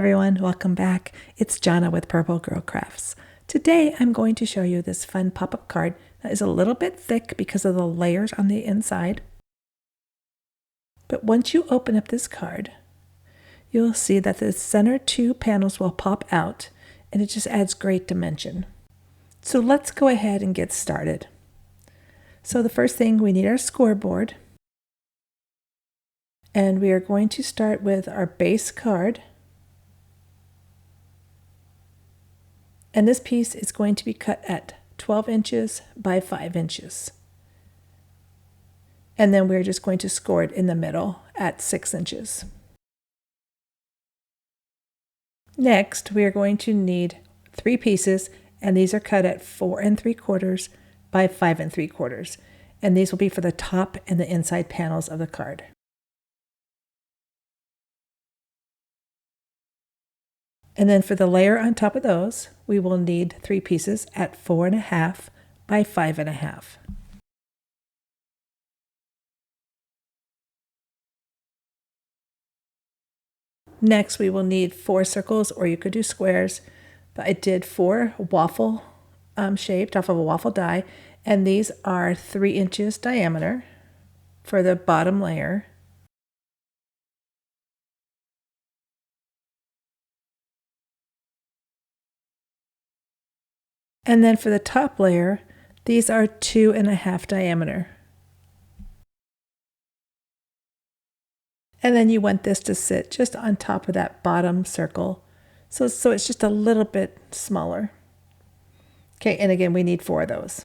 everyone, welcome back. It's Jana with Purple Girl Crafts. Today I'm going to show you this fun pop-up card that is a little bit thick because of the layers on the inside. But once you open up this card, you'll see that the center two panels will pop out and it just adds great dimension. So let's go ahead and get started. So the first thing, we need our scoreboard. And we are going to start with our base card. And this piece is going to be cut at 12 inches by 5 inches. And then we're just going to score it in the middle at 6 inches. Next, we are going to need 3 pieces, and these are cut at 4 3/4 by 5 3/4. And these will be for the top and the inside panels of the card. And then for the layer on top of those, we will need 3 pieces at 4 1/2 by 5 1/2. Next, we will need 4 circles, or you could do squares, but I did 4 waffle shaped off of a waffle die, and these are 3 inches diameter for the bottom layer. And then for the top layer, these are 2 1/2 diameter. And then you want this to sit just on top of that bottom circle. So it's just a little bit smaller. Okay, and again, we need 4 of those.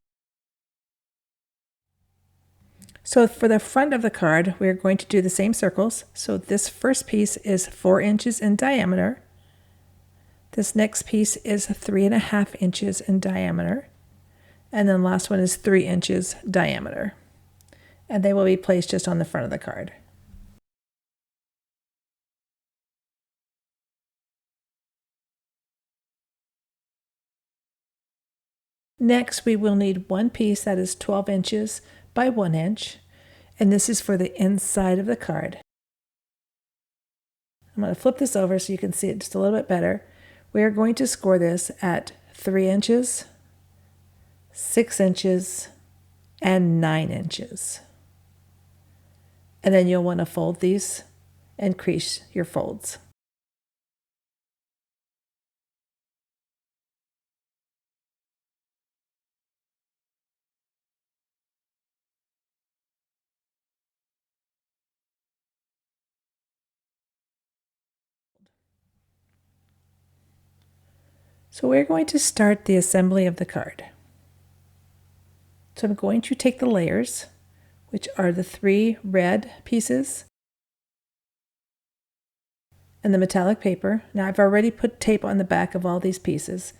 So for the front of the card, we're going to do the same circles. So this first piece is 4 inches in diameter. This next piece is 3 1/2 inches in diameter. And then last one is 3 inches diameter. And they will be placed just on the front of the card. Next, we will need one piece that is 12 inches by 1 inch, and this is for the inside of the card. I'm going to flip this over so you can see it just a little bit better. We are going to score this at 3 inches, 6 inches, and 9 inches. And then you'll want to fold these and crease your folds. So we're going to start the assembly of the card. So I'm going to take the layers, which are the 3 red pieces and the metallic paper. Now I've already put tape on the back of all these pieces.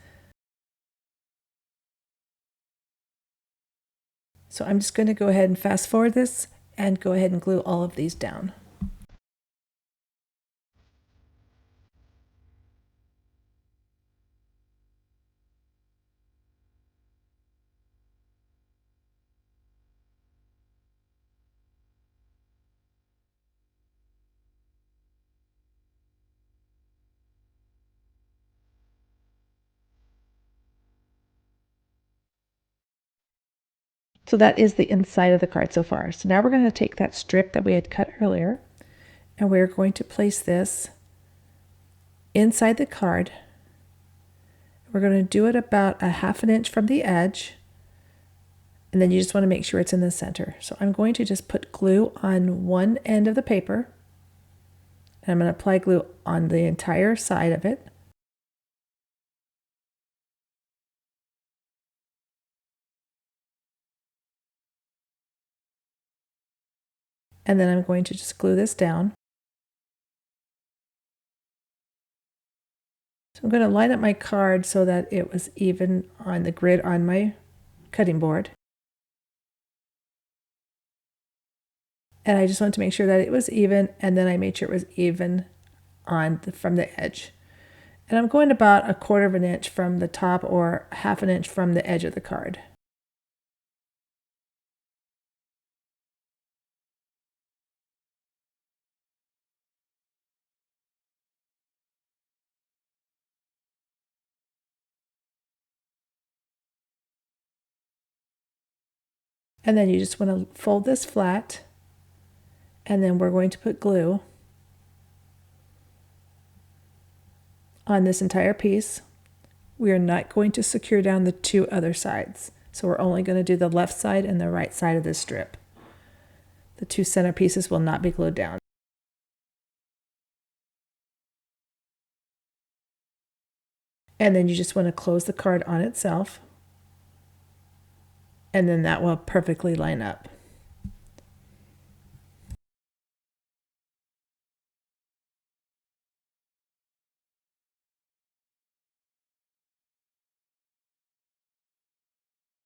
So I'm just going to go ahead and fast forward this and go ahead and glue all of these down. So that is the inside of the card so far. So now we're going to take that strip that we had cut earlier, and we're going to place this inside the card. We're going to do it about a 1/2 inch from the edge, and then you just want to make sure it's in the center. So I'm going to just put glue on one end of the paper, and I'm going to apply glue on the entire side of it. And then I'm going to just glue this down. So I'm going to line up my card so that it was even on the grid on my cutting board. And I just wanted to make sure that it was even, and then I made sure it was even from the edge. And I'm going about 1/4 inch from the top, or 1/2 inch from the edge of the card. And then you just want to fold this flat, and then we're going to put glue on this entire piece. We are not going to secure down the two other sides. So we're only going to do the left side and the right side of this strip. The two center pieces will not be glued down. And then you just want to close the card on itself, and then that will perfectly line up.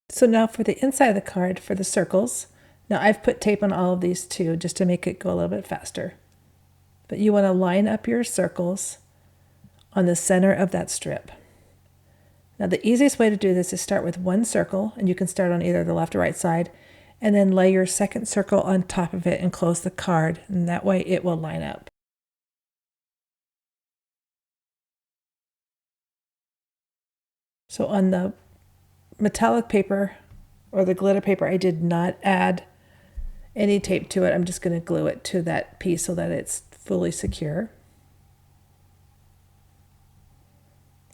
So now for the inside of the card, for the circles, now I've put tape on all of these too, just to make it go a little bit faster. But you want to line up your circles on the center of that strip. Now the easiest way to do this is start with one circle, and you can start on either the left or right side, and then lay your second circle on top of it and close the card, and that way it will line up. So on the metallic paper or the glitter paper, I did not add any tape to it. I'm just going to glue it to that piece so that it's fully secure.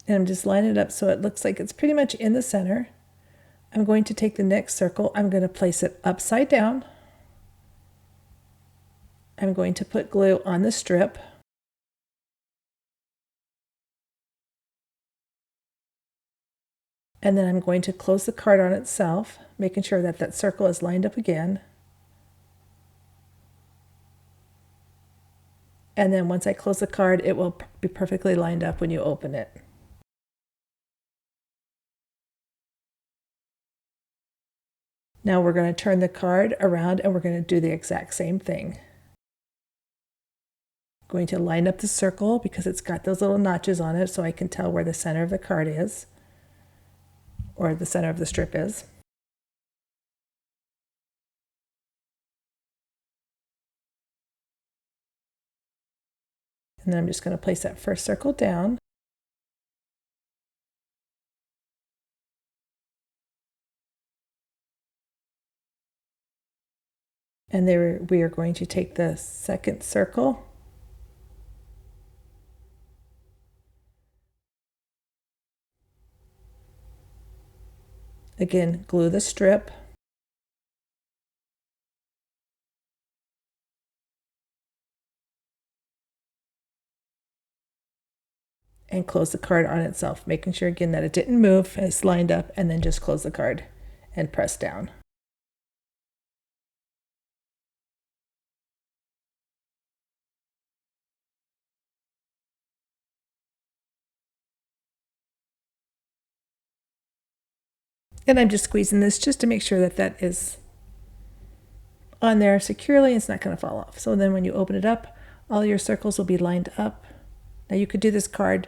And I'm just lining it up so it looks like it's pretty much in the center. I'm going to take the next circle. I'm going to place it upside down. I'm going to put glue on the strip. And then I'm going to close the card on itself, making sure that that circle is lined up again. And then once I close the card, it will be perfectly lined up when you open it. Now we're going to turn the card around and we're going to do the exact same thing. I'm going to line up the circle because it's got those little notches on it so I can tell where the center of the card is, or the center of the strip is. And then I'm just going to place that first circle down. And there we are going to take the second circle. Again, glue the strip. And close the card on itself, making sure again that it didn't move, it's lined up, and then just close the card and press down. And I'm just squeezing this just to make sure that that is on there securely and it's not going to fall off. So then when you open it up, all your circles will be lined up. Now you could do this card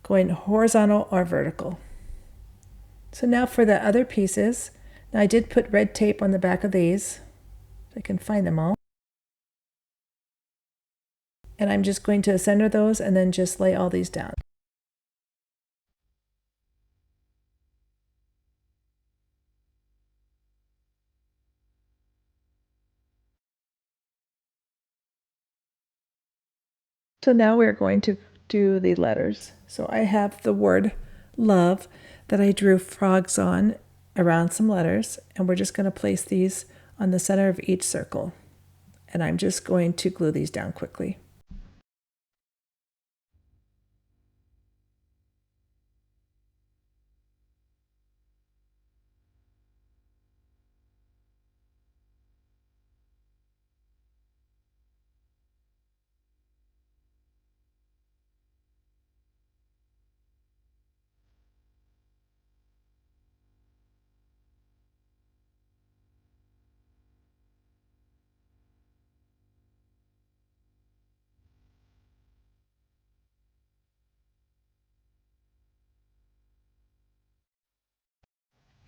going horizontal or vertical. So now for the other pieces, now I did put red tape on the back of these, so I can find them all. And I'm just going to center those and then just lay all these down. So now we're going to do the letters. So I have the word love that I drew frogs on around some letters, and we're just going to place these on the center of each circle. And I'm just going to glue these down quickly.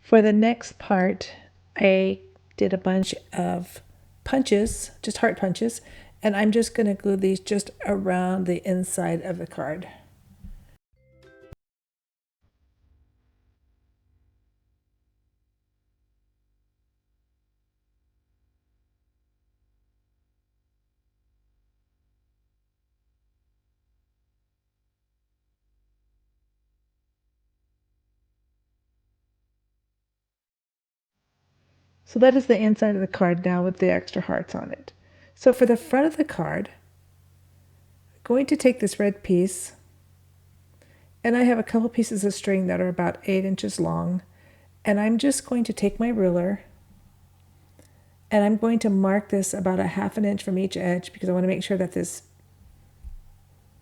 For the next part, I did a bunch of punches, just heart punches, and I'm just going to glue these just around the inside of the card. So that is the inside of the card now with the extra hearts on it. So for the front of the card, I'm going to take this red piece, and I have a couple pieces of string that are about 8 inches long, and I'm just going to take my ruler and I'm going to mark this about a 1/2 inch from each edge because I want to make sure that this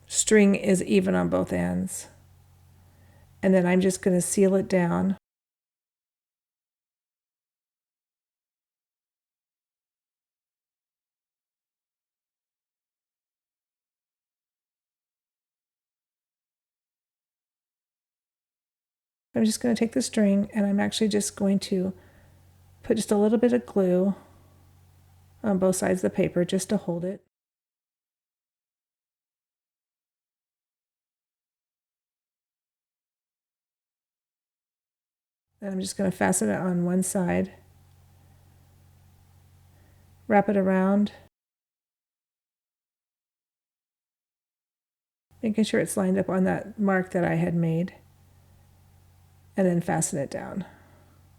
string is even on both ends. And then I'm just going to seal it down. I'm just going to take the string and I'm actually just going to put just a little bit of glue on both sides of the paper just to hold it. And I'm just going to fasten it on one side, wrap it around, making sure it's lined up on that mark that I had made, and then fasten it down.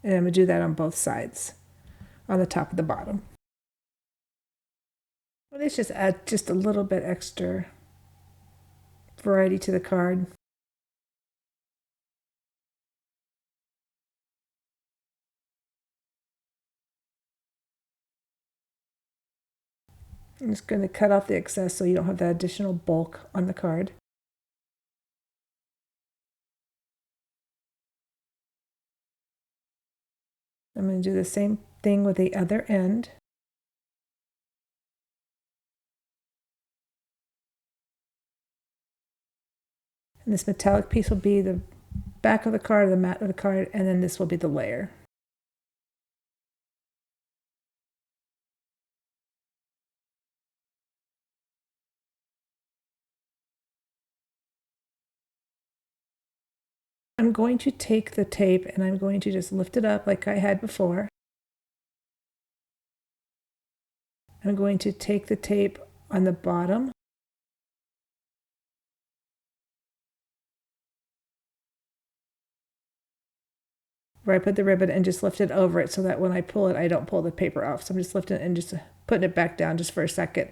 And I'm going to do that on both sides, on the top and the bottom. Well, let's just add just a little bit extra variety to the card. I'm just going to cut off the excess so you don't have that additional bulk on the card. I'm going to do the same thing with the other end. And this metallic piece will be the back of the card, the mat of the card, and then this will be the layer. I'm going to take the tape and I'm going to just lift it up like I had before. I'm going to take the tape on the bottom where I put the ribbon and just lift it over it so that when I pull it, I don't pull the paper off. So I'm just lifting it and just putting it back down just for a second,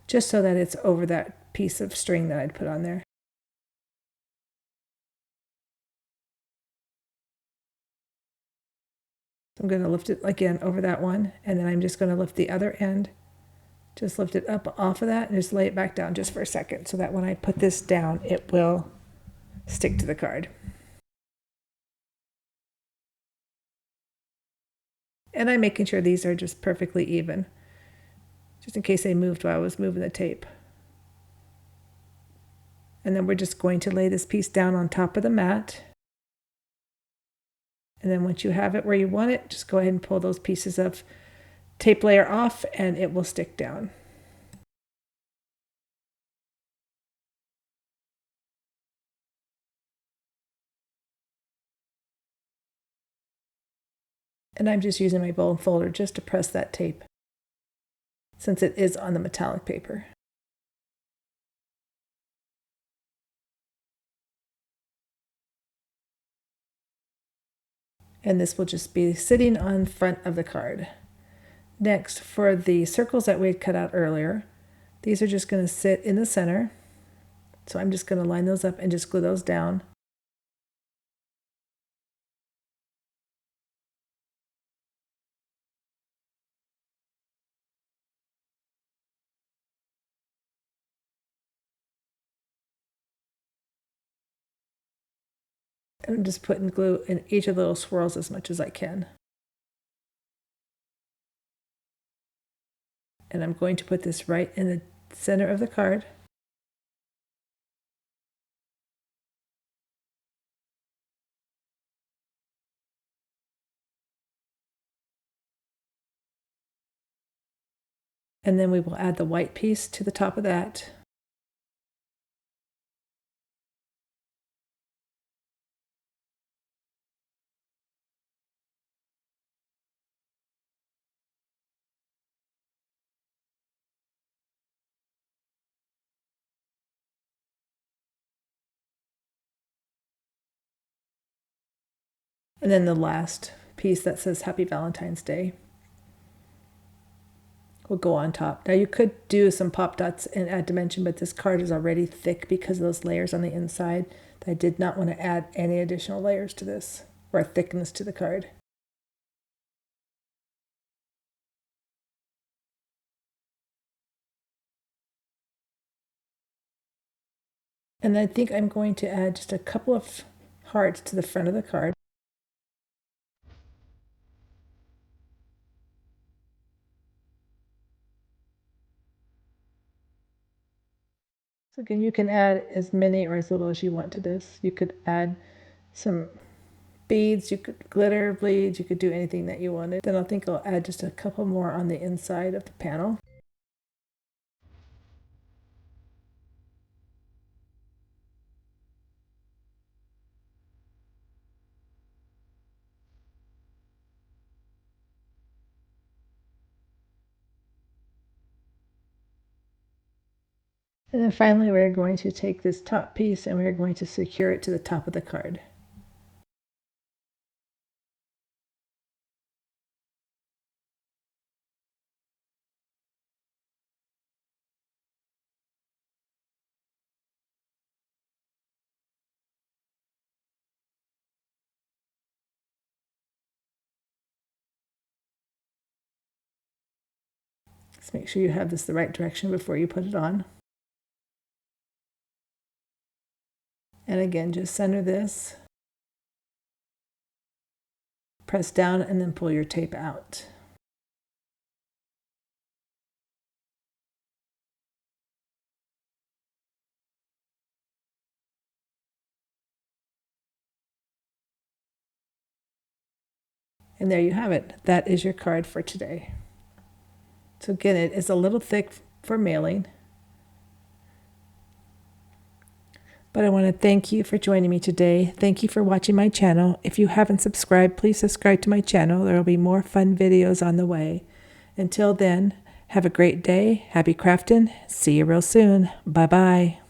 just so that it's over that piece of string that I'd put on there. So I'm going to lift it again over that one, and then I'm just going to lift the other end, just lift it up off of that and just lay it back down just for a second so that when I put this down, it will stick to the card. And I'm making sure these are just perfectly even, just in case they moved while I was moving the tape. And then we're just going to lay this piece down on top of the mat. And then once you have it where you want it, just go ahead and pull those pieces of tape layer off and it will stick down. And I'm just using my bone folder just to press that tape since it is on the metallic paper. And this will just be sitting on front of the card. Next, for the circles that we had cut out earlier, these are just going to sit in the center. So I'm just going to line those up and just glue those down. And I'm just putting glue in each of the little swirls as much as I can. And I'm going to put this right in the center of the card. And then we will add the white piece to the top of that. And then the last piece that says Happy Valentine's Day. will go on top. Now you could do some pop dots and add dimension, but this card is already thick because of those layers on the inside. I did not want to add any additional layers to this or thickness to the card. And I think I'm going to add just a couple of hearts to the front of the card. So again, you can add as many or as little as you want to this. You could add some beads, you could glitter bleeds, you could do anything that you wanted. Then I think I'll add just a couple more on the inside of the panel. And then finally, we're going to take this top piece and we're going to secure it to the top of the card. Just make sure you have this the right direction before you put it on. And again, just center this, press down, and then pull your tape out. And there you have it. That is your card for today. So again, it is a little thick for mailing. But I want to thank you for joining me today. Thank you for watching my channel. If you haven't subscribed, please subscribe to my channel. There will be more fun videos on the way. Until then, have a great day. Happy crafting. See you real soon. Bye-bye.